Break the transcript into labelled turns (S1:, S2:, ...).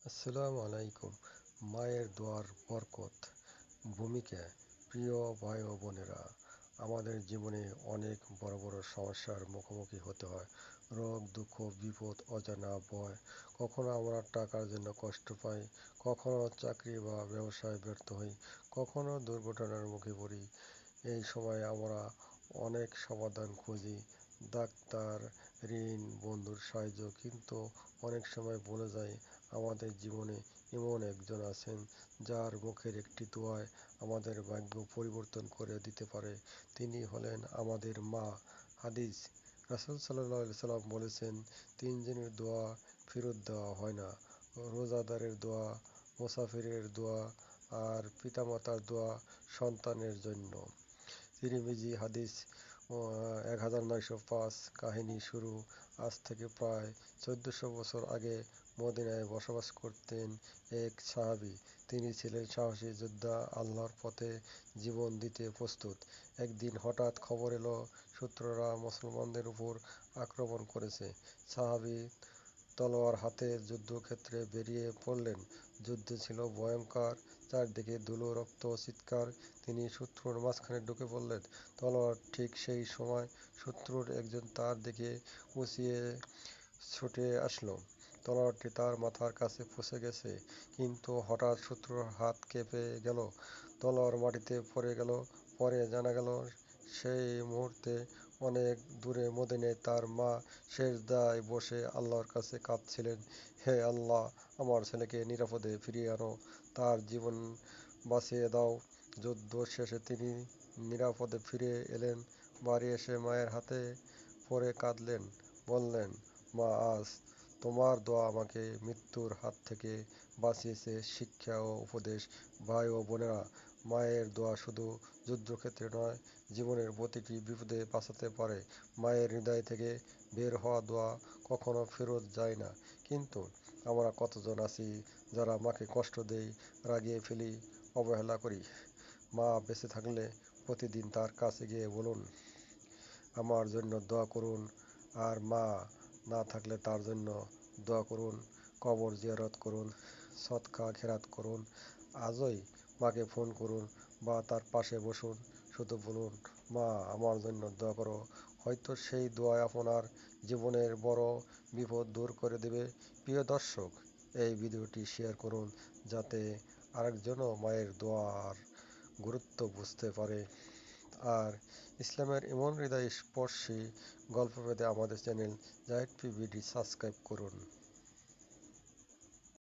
S1: আসসালামু আলাইকুম। মায়ের দোয়ার বরকত ভূমিকা। প্রিয় ভাই ও বোনেরা, আমাদের জীবনে অনেক বড় বড় সমস্যার মুখোমুখি হতে হয়। রোগ, দুঃখ, বিপদ, অজানা ভয়। কখনো আমরা টাকার জন্য কষ্ট পাই, কখনো চাকরি বা ব্যবসায় ব্যর্থ হই, কখনো দুর্ঘটনার মুখে পড়ি। এই সময় আমরা অনেক সমাধান খুঁজি, ডাক্তার, ঋণ, বন্ধুর সাহায্য, কিন্তু অনেক সময় ভুলে যাই আমাদের জীবনে এমন একজন আছেন যার মুখের একটি দোয়ায় আমাদের ভাগ্য পরিবর্তন করে দিতে পারে। তিনি হলেন আমাদের মা। হাদিস: রাসূল সাল্লাল্লাহু আলাইহি সাল্লাম বলেছেন, তিনজনের দোয়া ফেরত দেওয়া হয় না: রোজাদারের দোয়া, মুসাফিরের দোয়া, আর পিতামাতার দোয়া সন্তানের জন্য। তিরমিজি হাদিস 1905। কাহিনী শুরু। আজ থেকে প্রায় 1400 বছর আগে মদিনায় বসবাস করতেন এক সাহাবী। তিনি ছিলেন সাহসী যোদ্ধা, আল্লাহর পথে জীবন দিতে প্রস্তুত। একদিন হঠাৎ খবর এলো, শত্রুরা মুসলমানদের উপর আক্রমণ করেছে। সাহাবী তলোয়ার হাতে যুদ্ধক্ষেত্রে বেরিয়ে পড়লেন। যুদ্ধ ছিল ভয়ঙ্কর, চারদিকে ধুলো, রক্ত, চিৎকার। তিনি শত্রুর মাঝখানে ঢুকে পড়লেন। তলোয়ার ঠিক সেই সময় শত্রুর একজন তার দিকে উঁচিয়ে ছুটে আসলো। তলোয়ারটি তার মাথার কাছে পৌঁছে গেছে, কিন্তু হঠাৎ শত্রুর হাত কেঁপে গেল, তলোয়ার মাটিতে পড়ে গেল। পরে জানা গেল, সেই মুহূর্তে অনেক দূরে মদিনায় তার মা সেজদায় বসে আল্লাহর কাছে কাঁদছিলেন, হে আল্লাহ, আমার ছেলেকে নিরাপদে ফিরিয়ে আনো, তার জীবন বাঁচিয়ে দাও। যুদ্ধ শেষে তিনি নিরাপদে ফিরে এলেন। বাড়ি এসে মায়ের হাতে পড়ে কাঁদলেন, বললেন, মা, আজ তোমার দোয়া আমাকে মৃত্যুর হাত থেকে বাঁচিয়েছে। শিক্ষা ও উপদেশ: ভাই ও বোনেরা, মায়ের দোয়া শুধু যুদ্ধক্ষেত্রে নয়, জীবনের প্রতিটি বিপদে বাঁচাতে পারে। মায়ের হৃদয় থেকে বের হওয়া দোয়া কখনো ফেরত যায় না। কিন্তু আমরা কতজন আছি যারা মাকে কষ্ট দেই, রাগিয়ে ফেলি, অবহেলা করি? মা বেঁচে থাকলে প্রতিদিন তার কাছে গিয়ে বলুন, আমার জন্য দোয়া করুন। আর মা না থাকলে তার জন্য দোয়া করুন, কবর জিয়ারত করুন, সদকা খেরাত করুন। আজই মাকে ফোন করুন বা তার পাশে বসুন, শুধু বলুন, মা, আমার জন্য দোয়া করো। হয়তো সেই দোয়া আপনার জীবনের বড় বিপদ দূর করে দেবে। প্রিয় দর্শক, এই ভিডিওটি শেয়ার করুন যাতে আরেকজনও মায়ের দোয়ার গুরুত্ব বুঝতে পারে। আর ইসলামের এমন হৃদয়স্পর্শী গল্প পেতে আমাদের চ্যানেল জাহিদ পিবিডি সাবস্ক্রাইব করুন।